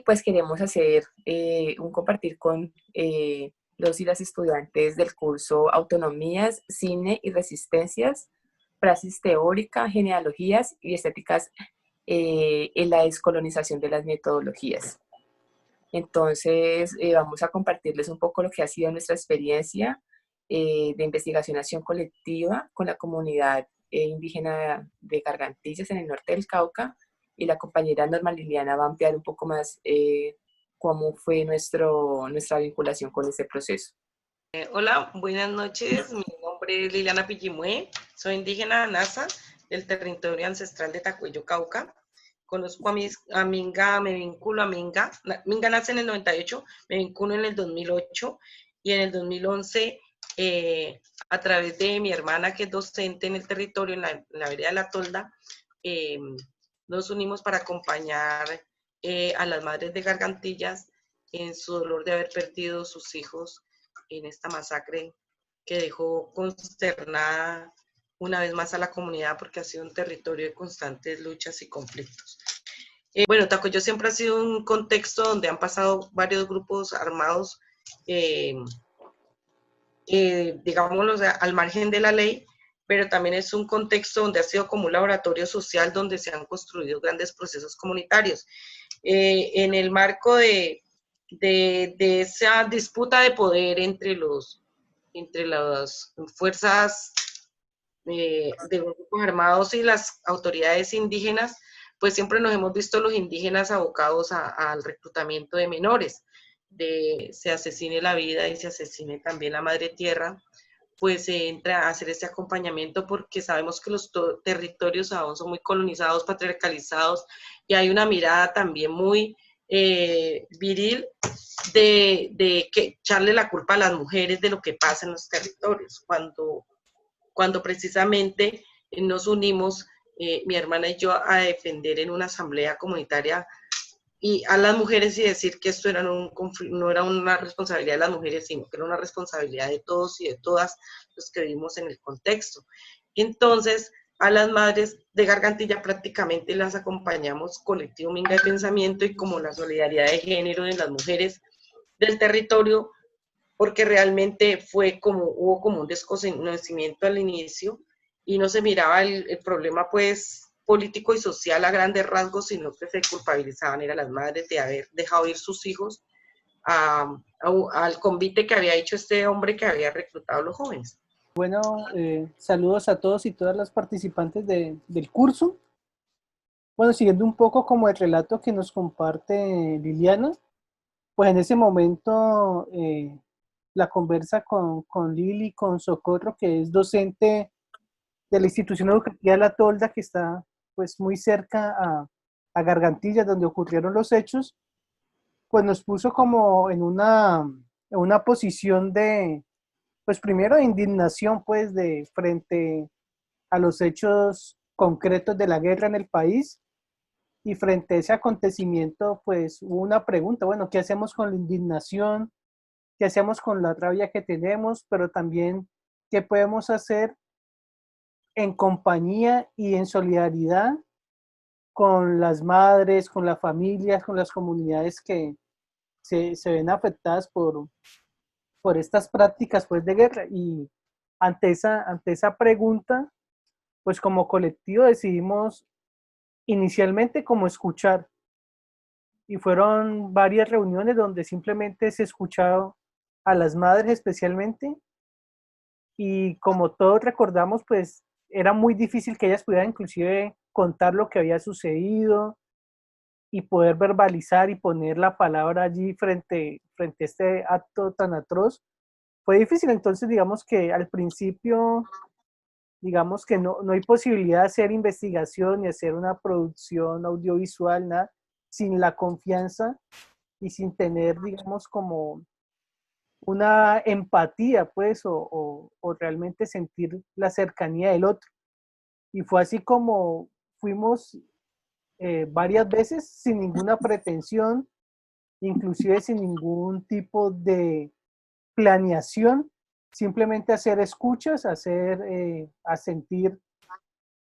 pues queremos hacer un compartir con los y las estudiantes del curso Autonomías, Cine y Resistencias, Praxis Teórica, Genealogías y Estéticas en la descolonización de las metodologías. Entonces, vamos a compartirles un poco lo que ha sido nuestra experiencia de investigación acción colectiva con la comunidad indígena de Gargantillas en el norte del Cauca, y la compañera Norma Liliana va a ampliar un poco más cómo fue nuestra vinculación con este proceso. Hola, buenas noches. Mi nombre es Liliana Pillimue. Soy indígena Nasa del territorio ancestral de Tacuello, Cauca. Conozco a Minga, me vinculo a Minga. Minga nace en el 98, me vinculo en el 2008 y en el 2011 a través de mi hermana que es docente en el territorio, en la vereda de La Tolda, nos unimos para acompañar a las madres de Gargantillas en su dolor de haber perdido sus hijos en esta masacre que dejó consternada una vez más a la comunidad porque ha sido un territorio de constantes luchas y conflictos. Bueno, Tacuello siempre ha sido un contexto donde han pasado varios grupos armados, digámoslo, al margen de la ley, pero también es un contexto donde ha sido como un laboratorio social donde se han construido grandes procesos comunitarios. En el marco de esa disputa de poder entre las fuerzas de los grupos armados y las autoridades indígenas, pues siempre nos hemos visto los indígenas abocados al reclutamiento de menores, de se asesine la vida y se asesine también la madre tierra, pues se entra a hacer ese acompañamiento porque sabemos que los territorios aún son muy colonizados, patriarcalizados, y hay una mirada también muy viril de que echarle la culpa a las mujeres de lo que pasa en los territorios, cuando precisamente nos unimos, mi hermana y yo, a defender en una asamblea comunitaria y a las mujeres y decir que esto era no era una responsabilidad de las mujeres, sino que era una responsabilidad de todos y de todas los que vivimos en el contexto. Entonces, a las madres de Gargantilla prácticamente las acompañamos colectivo Minga de Pensamiento y como la solidaridad de género de las mujeres del territorio, porque realmente hubo como un desconocimiento al inicio y no se miraba el problema pues político y social a grandes rasgos, sino que se culpabilizaban eran las madres de haber dejado ir sus hijos al convite que había hecho este hombre que había reclutado a los jóvenes. Bueno, saludos a todos y todas las participantes del curso. Bueno, siguiendo un poco como el relato que nos comparte Liliana, pues en ese momento la conversa con Lili, con Socorro, que es docente de la institución educativa La Tolda, que está pues muy cerca a Gargantillas, donde ocurrieron los hechos, pues nos puso como en una posición de, pues primero de indignación, pues de frente a los hechos concretos de la guerra en el país, y frente a ese acontecimiento, pues hubo una pregunta, bueno, ¿qué hacemos con la indignación? ¿Qué hacemos con la rabia que tenemos? Pero también, ¿qué podemos hacer en compañía y en solidaridad con las madres, con las familias, con las comunidades que se ven afectadas por estas prácticas pues, de guerra? Y ante esa pregunta, pues como colectivo decidimos inicialmente como escuchar, y fueron varias reuniones donde simplemente se escuchaba a las madres especialmente, y como todos recordamos, pues era muy difícil que ellas pudieran inclusive contar lo que había sucedido y poder verbalizar y poner la palabra allí frente a este acto tan atroz. Fue difícil, entonces digamos que al principio, digamos que no hay posibilidad de hacer investigación ni hacer una producción audiovisual, nada, sin la confianza y sin tener, digamos, como una empatía, pues, o realmente sentir la cercanía del otro. Y fue así como fuimos varias veces sin ninguna pretensión, inclusive sin ningún tipo de planeación, simplemente hacer escuchas, a sentir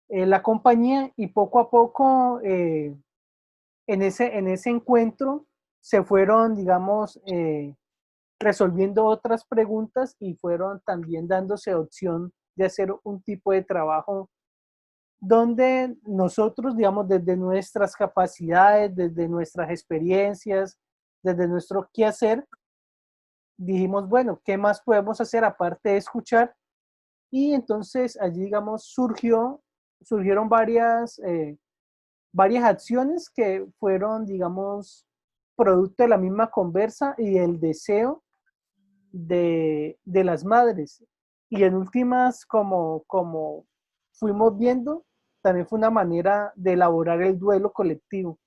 la compañía, y poco a poco en ese encuentro se fueron, digamos, resolviendo otras preguntas y fueron también dándose opción de hacer un tipo de trabajo donde nosotros, digamos, desde nuestras capacidades, desde nuestras experiencias, desde nuestro quehacer, dijimos, bueno, ¿qué más podemos hacer aparte de escuchar? Y entonces allí, digamos, surgieron varias acciones que fueron, digamos, producto de la misma conversa y el deseo de las madres. Y en últimas, como fuimos viendo, también fue una manera de elaborar el duelo colectivo,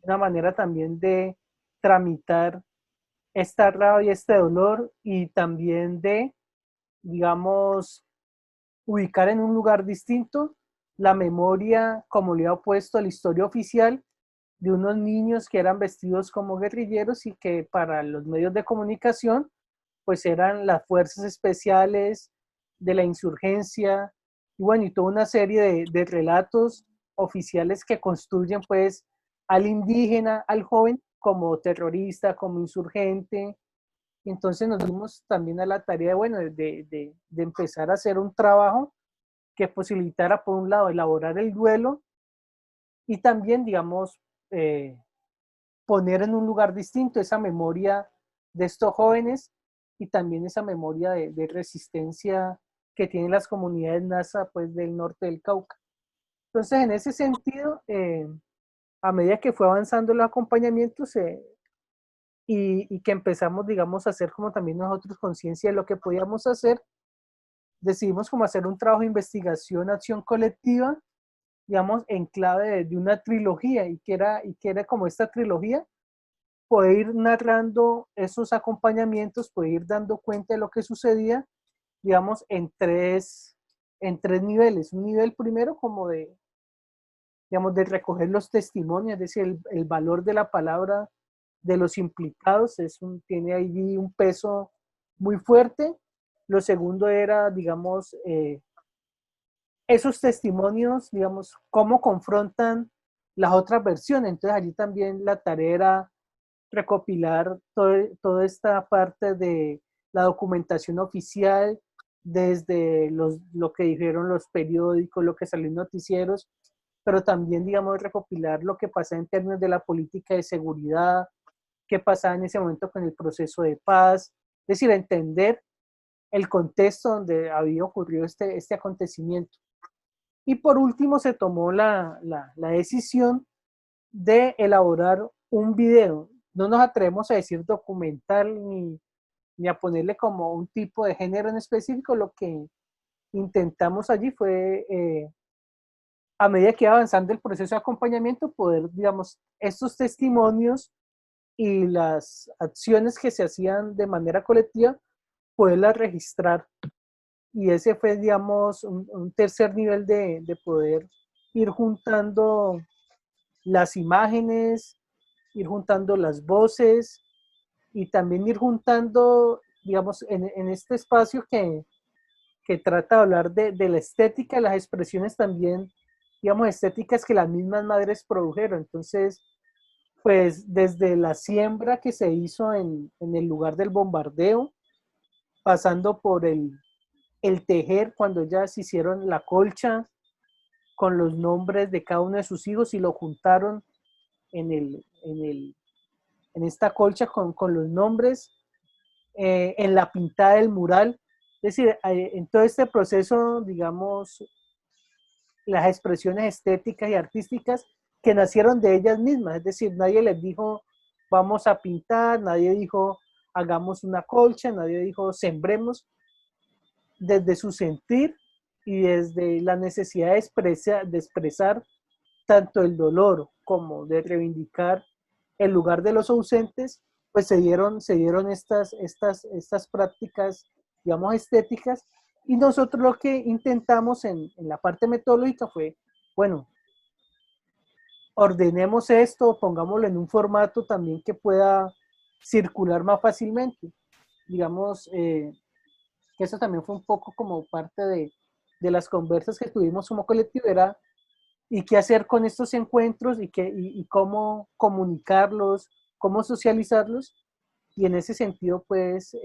una manera también de tramitar esta rabia, este dolor y también de, digamos, ubicar en un lugar distinto la memoria, como le ha puesto a la historia oficial, de unos niños que eran vestidos como guerrilleros y que para los medios de comunicación pues eran las fuerzas especiales de la insurgencia, y bueno, y toda una serie de relatos oficiales que construyen pues al indígena, al joven, como terrorista, como insurgente. Y entonces nos dimos también a la tarea, bueno, de empezar a hacer un trabajo que posibilitara, por un lado, elaborar el duelo y también, digamos, eh, poner en un lugar distinto esa memoria de estos jóvenes y también esa memoria de resistencia que tienen las comunidades NASA pues, del norte del Cauca. Entonces, en ese sentido, a medida que fue avanzando el acompañamiento y que empezamos, digamos, a hacer como también nosotros conciencia de lo que podíamos hacer, decidimos como hacer un trabajo de investigación, acción colectiva, digamos, en clave de una trilogía y que era como esta trilogía poder ir narrando esos acompañamientos, poder ir dando cuenta de lo que sucedía, digamos, en tres niveles. Un nivel primero como de, digamos, de recoger los testimonios, es decir, el valor de la palabra de los implicados tiene ahí un peso muy fuerte. Lo segundo era, digamos, esos testimonios, digamos, cómo confrontan las otras versiones. Entonces allí también la tarea era recopilar toda esta parte de la documentación oficial, desde lo que dijeron los periódicos, lo que salió en noticieros, pero también, digamos, recopilar lo que pasa en términos de la política de seguridad, qué pasaba en ese momento con el proceso de paz, es decir, entender el contexto donde había ocurrido este acontecimiento. Y por último se tomó la decisión de elaborar un video. No nos atrevemos a decir documental ni a ponerle como un tipo de género en específico. Lo que intentamos allí fue, a medida que iba avanzando el proceso de acompañamiento, poder, digamos, estos testimonios y las acciones que se hacían de manera colectiva, poderlas registrar. Y ese fue, digamos, un tercer nivel de poder ir juntando las imágenes, ir juntando las voces y también ir juntando, digamos, en este espacio que trata de hablar de la estética, las expresiones también, digamos, estéticas que las mismas madres produjeron. Entonces, pues desde la siembra que se hizo en el lugar del bombardeo, pasando por el tejer cuando ya se hicieron la colcha con los nombres de cada uno de sus hijos y lo juntaron en esta colcha con los nombres, en la pintada del mural. Es decir, en todo este proceso, digamos, las expresiones estéticas y artísticas que nacieron de ellas mismas. Es decir, nadie les dijo, vamos a pintar, nadie dijo, hagamos una colcha, nadie dijo, sembremos. Desde su sentir y desde la necesidad de expresar tanto el dolor como de reivindicar el lugar de los ausentes, pues se dieron estas prácticas, digamos, estéticas, y nosotros lo que intentamos en la parte metodológica fue, bueno, ordenemos esto, pongámoslo en un formato también que pueda circular más fácilmente. Digamos, que eso también fue un poco como parte de las conversas que tuvimos como colectivo, era y qué hacer con estos encuentros y cómo comunicarlos, cómo socializarlos, y en ese sentido, pues,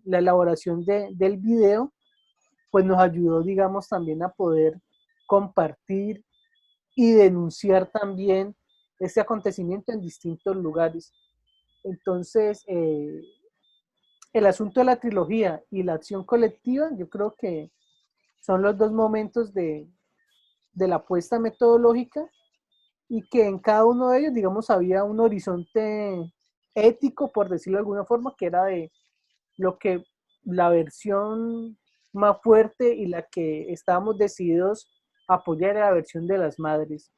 la elaboración del video, pues nos ayudó, digamos, también a poder compartir y denunciar también este acontecimiento en distintos lugares. Entonces, el asunto de la trilogía y la acción colectiva, yo creo que son los dos momentos de la apuesta metodológica, y que en cada uno de ellos, digamos, había un horizonte ético, por decirlo de alguna forma, que era de lo que la versión más fuerte y la que estábamos decididos a apoyar era la versión de las madres.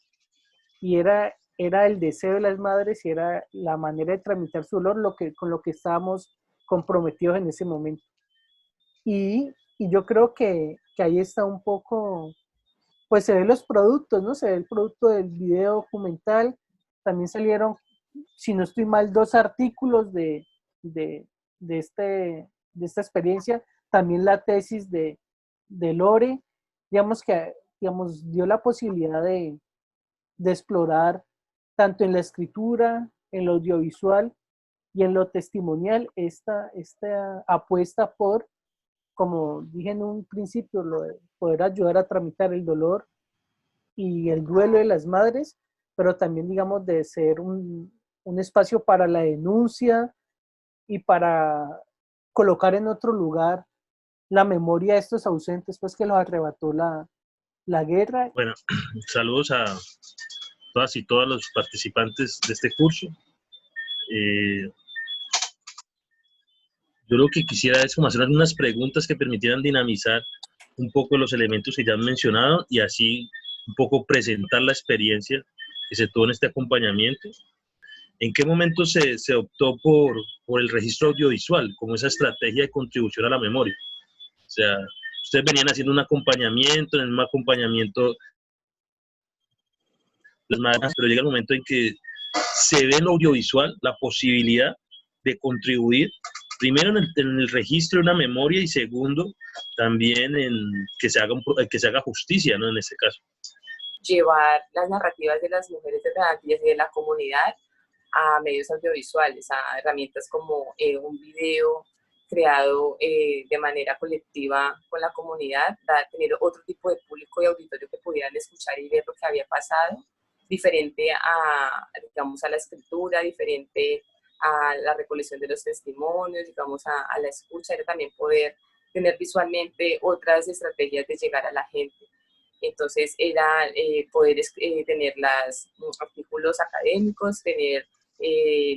Y era el deseo de las madres y era la manera de tramitar su dolor con lo que estábamos comprometidos en ese momento. Y yo creo que ahí está un poco, pues se ven los productos, ¿no? Se ve el producto del video documental. También salieron, si no estoy mal, 2 artículos de, de, este, de esta experiencia. También la tesis de Lore, digamos que digamos, dio la posibilidad de explorar tanto en la escritura, en lo audiovisual y en lo testimonial esta apuesta por, como dije en un principio, lo de poder ayudar a tramitar el dolor y el duelo de las madres, pero también, digamos, de ser un espacio para la denuncia y para colocar en otro lugar la memoria de estos ausentes, pues que los arrebató la guerra. Bueno, saludos a todas y todos los participantes de este curso. Yo lo que quisiera es como hacer algunas preguntas que permitieran dinamizar un poco los elementos que ya han mencionado y así un poco presentar la experiencia que se tuvo en este acompañamiento. ¿En qué momento se optó por el registro audiovisual como esa estrategia de contribución a la memoria? O sea, ustedes venían haciendo un acompañamiento, en el mismo acompañamiento las madres, pero llega el momento en que se ve en lo audiovisual la posibilidad de contribuir, primero en el registro de una memoria y segundo, también en que se haga justicia, ¿no? En este caso. Llevar las narrativas de las mujeres de Antillas y de la comunidad a medios audiovisuales, a herramientas como un video creado de manera colectiva con la comunidad, tener otro tipo de público y auditorio que pudieran escuchar y ver lo que había pasado, diferente digamos, a la escritura, diferente a la recolección de los testimonios, digamos, a la escucha, era también poder tener visualmente otras estrategias de llegar a la gente. Entonces era poder tener los artículos académicos, tener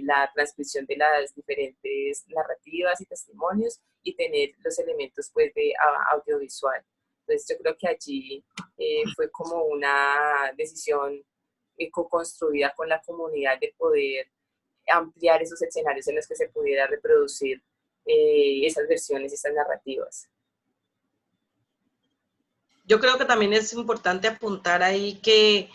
la transcripción de las diferentes narrativas y testimonios y tener los elementos pues de audiovisual. Entonces yo creo que allí fue como una decisión co-construida con la comunidad de poder ampliar esos escenarios en los que se pudiera reproducir esas versiones, esas narrativas. Yo creo que también es importante apuntar ahí que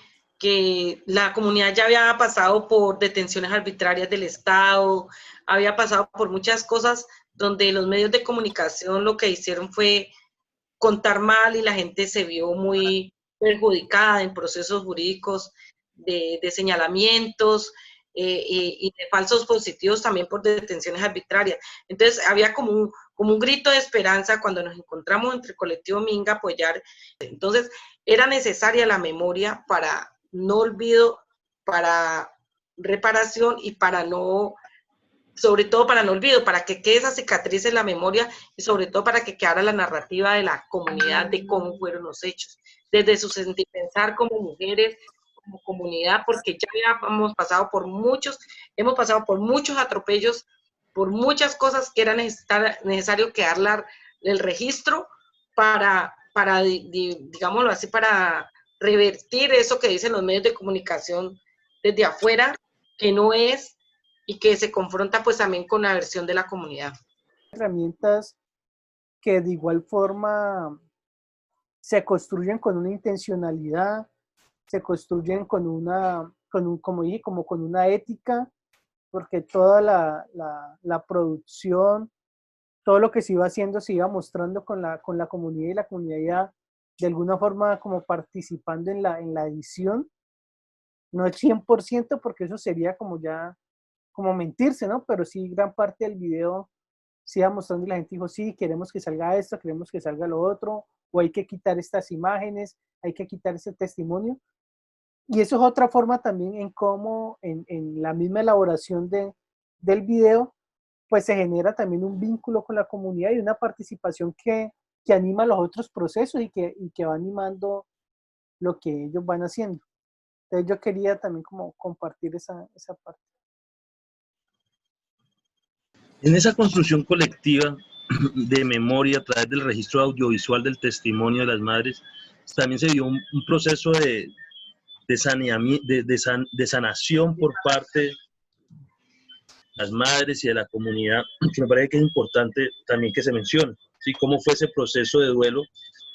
la comunidad ya había pasado por detenciones arbitrarias del Estado, había pasado por muchas cosas donde los medios de comunicación lo que hicieron fue contar mal y la gente se vio muy perjudicada en procesos jurídicos de señalamientos y de falsos positivos también por detenciones arbitrarias. Entonces había como un grito de esperanza cuando nos encontramos entre el colectivo Minga a apoyar. Entonces era necesaria la memoria para no olvido, para reparación y para no, sobre todo para no olvido, para que quede esa cicatriz en la memoria y sobre todo para que quedara la narrativa de la comunidad de cómo fueron los hechos, desde su sentir pensar como mujeres, como comunidad, porque ya hemos pasado por muchos atropellos, por muchas cosas que era necesario quedar el registro para digámoslo así, para revertir eso que dicen los medios de comunicación desde afuera, que no es, y que se confronta pues también con la versión de la comunidad. Herramientas que de igual forma se construyen con una intencionalidad, se construyen como dije, como con una ética, porque toda la producción, todo lo que se iba haciendo se iba mostrando con la comunidad, y la comunidad ya de alguna forma como participando en la edición, no el 100%, porque eso sería como ya como mentirse, ¿no? Pero sí, gran parte del video sí iba mostrando y la gente dijo, sí, queremos que salga esto, queremos que salga lo otro, o hay que quitar estas imágenes, hay que quitar ese testimonio. Y eso es otra forma también en cómo en la misma elaboración del video, pues se genera también un vínculo con la comunidad y una participación que anima los otros procesos y que va animando lo que ellos van haciendo. Entonces yo quería también como compartir esa parte. En esa construcción colectiva de memoria a través del registro audiovisual del testimonio de las madres, también se dio un proceso de sanación por parte de las madres y de la comunidad, que me parece que es importante también que se mencione, ¿sí? Cómo fue ese proceso de duelo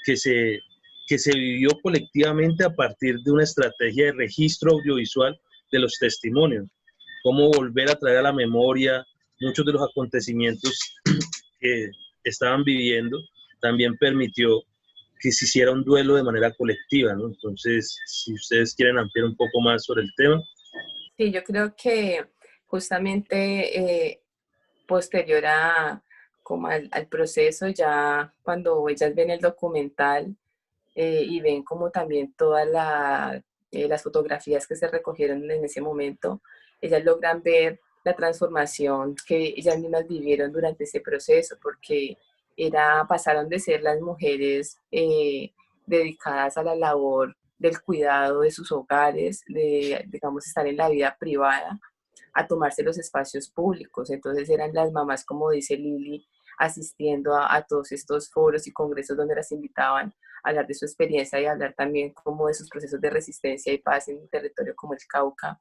que se vivió colectivamente a partir de una estrategia de registro audiovisual de los testimonios, cómo volver a traer a la memoria muchos de los acontecimientos que estaban viviendo, también permitió que se hiciera un duelo de manera colectiva, ¿no? Entonces, si ustedes quieren ampliar un poco más sobre el tema. Sí, yo creo que justamente posterior como al proceso, ya cuando ellas ven el documental y ven como también todas las fotografías que se recogieron en ese momento, ellas logran ver la transformación que ellas mismas vivieron durante ese proceso, porque pasaron de ser las mujeres dedicadas a la labor del cuidado de sus hogares, de, digamos, estar en la vida privada, a tomarse los espacios públicos. Entonces eran las mamás, como dice Lili, asistiendo a todos estos foros y congresos donde las invitaban a hablar de su experiencia y a hablar también como de sus procesos de resistencia y paz en un territorio como el Cauca.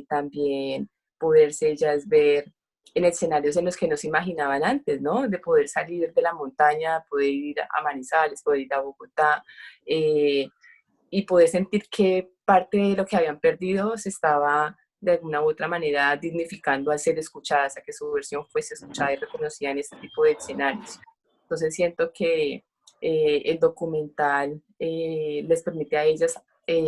También poderse ellas ver en escenarios en los que no se imaginaban antes, ¿no? De poder salir de la montaña, poder ir a Manizales, poder ir a Bogotá, y poder sentir que parte de lo que habían perdido se estaba de alguna u otra manera dignificando al ser escuchadas, a que su versión fuese escuchada y reconocida en este tipo de escenarios. Entonces siento que el documental les permite a ellas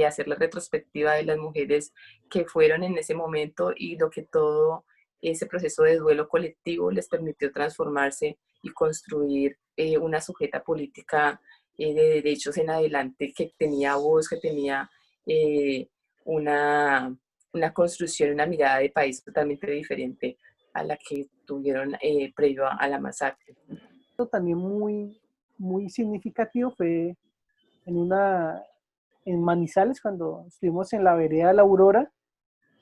hacer la retrospectiva de las mujeres que fueron en ese momento y lo que todo ese proceso de duelo colectivo les permitió transformarse y construir una sujeta política de derechos en adelante, que tenía voz, que tenía eh, una, una construcción, una mirada de país totalmente diferente a la que tuvieron previo a la masacre. También muy significativo fue en Manizales, cuando estuvimos en la vereda La Aurora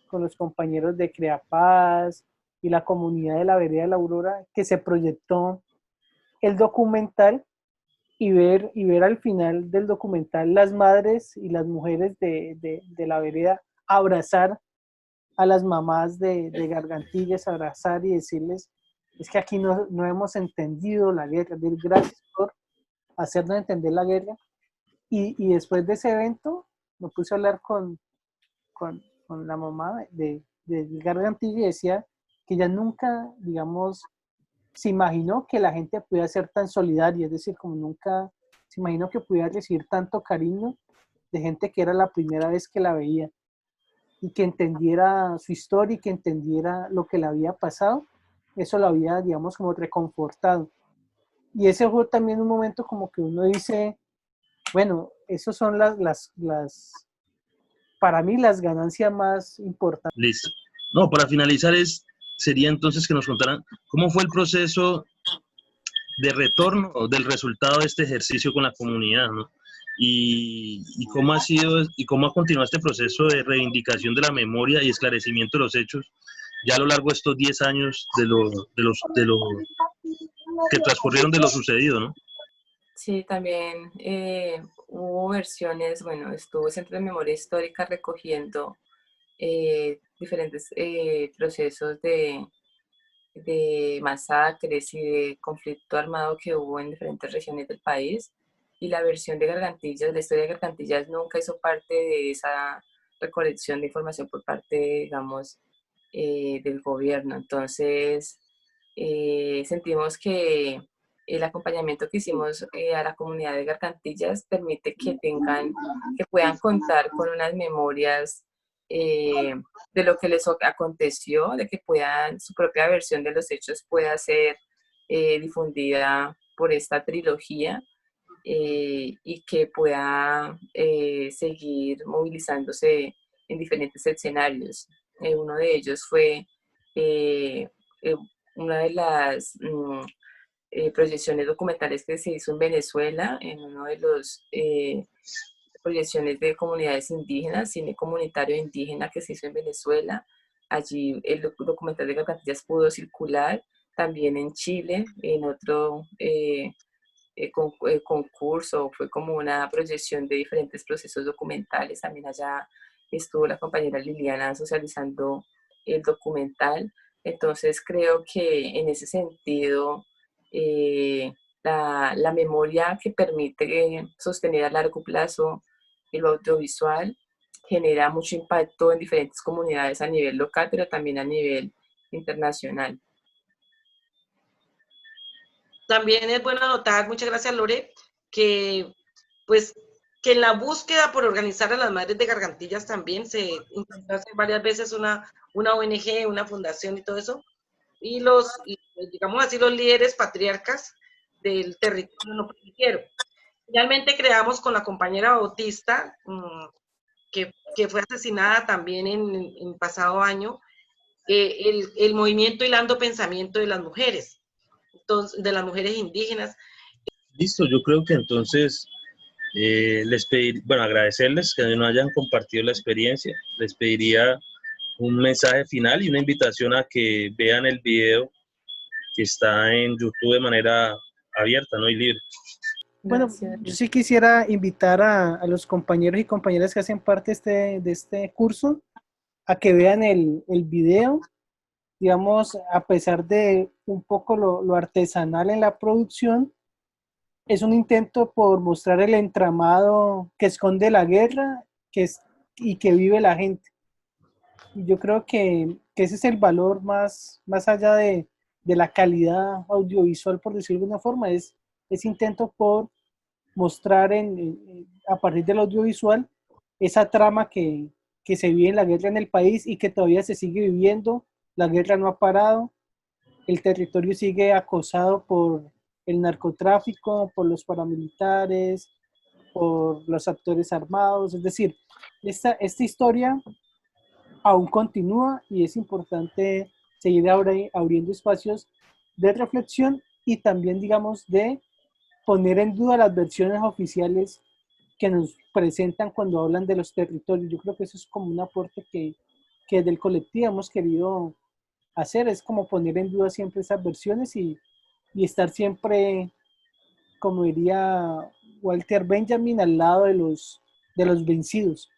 con los compañeros de Creapaz y la comunidad de la vereda La Aurora, que se proyectó el documental y ver al final del documental las madres y las mujeres de la vereda abrazar a las mamás de Gargantillas, abrazar y decirles, es que aquí no hemos entendido la guerra, gracias por hacernos entender la guerra. Y después de ese evento me puse a hablar con la mamá de Gargantilla y decía que ella nunca, digamos, se imaginó que la gente pudiera ser tan solidaria, es decir, como nunca se imaginó que pudiera recibir tanto cariño de gente que era la primera vez que la veía y que entendiera su historia y que entendiera lo que le había pasado. Eso lo había, digamos, como reconfortado. Y ese fue también un momento como que uno dice, bueno, esos son para mí las ganancias más importantes. Listo. No, para finalizar sería entonces que nos contaran cómo fue el proceso de retorno del resultado de este ejercicio con la comunidad, ¿no? Y cómo ha sido y cómo ha continuado este proceso de reivindicación de la memoria y esclarecimiento de los hechos ya a lo largo de estos 10 años de lo que transcurrieron de lo sucedido, ¿no? Sí, también hubo versiones, bueno, estuvo el Centro de Memoria Histórica recogiendo diferentes procesos de masacres y de conflicto armado que hubo en diferentes regiones del país. Y la versión de Gargantillas, la historia de Gargantillas nunca hizo parte de esa recolección de información por parte, digamos, del gobierno. Entonces, sentimos que el acompañamiento que hicimos a la comunidad de Gargantillas permite que puedan contar con unas memorias de lo que les aconteció, de que puedan, su propia versión de los hechos pueda ser difundida por esta trilogía, y que pueda seguir movilizándose en diferentes escenarios. Uno de ellos fue eh, una de las proyecciones documentales que se hizo en Venezuela, en uno de los proyecciones de comunidades indígenas, cine comunitario indígena que se hizo en Venezuela. Allí el documental de Gargantillas pudo circular, también en Chile, en otro concurso, fue como una proyección de diferentes procesos documentales. También allá estuvo la compañera Liliana socializando el documental. Entonces creo que en ese sentido, la memoria que permite sostener a largo plazo el audiovisual genera mucho impacto en diferentes comunidades a nivel local, pero también a nivel internacional. También es bueno anotar, muchas gracias Lore, que pues que en la búsqueda por organizar a las madres de Gargantillas también se intentó hacer varias veces una ONG, una fundación y todo eso, y digamos así, los líderes patriarcas del territorio no permitieron. Finalmente creamos con la compañera Bautista, que fue asesinada también en pasado año, el movimiento Hilando Pensamiento de las mujeres, entonces, de las mujeres indígenas. Listo, yo creo que entonces les pedir, bueno, agradecerles que nos hayan compartido la experiencia. Les pediría un mensaje final y una invitación a que vean el video que está en YouTube de manera abierta, ¿no? Y libre. Bueno, Gracias. yo sí quisiera invitar a los compañeros y compañeras que hacen parte de este curso a que vean el video. Digamos, a pesar de un poco lo artesanal en la producción, es un intento por mostrar el entramado que esconde la guerra y que vive la gente. Y yo creo que ese es el valor más allá de la calidad audiovisual, por decirlo de alguna forma, es ese intento por mostrar a partir del audiovisual esa trama que se vive en la guerra en el país y que todavía se sigue viviendo. La guerra no ha parado, el territorio sigue acosado por el narcotráfico, por los paramilitares, por los actores armados. Es decir, esta historia aún continúa y es importante seguir abriendo espacios de reflexión y también, digamos, de poner en duda las versiones oficiales que nos presentan cuando hablan de los territorios. Yo creo que eso es como un aporte que del colectivo hemos querido hacer, es como poner en duda siempre esas versiones y estar siempre, como diría Walter Benjamin, al lado de los vencidos.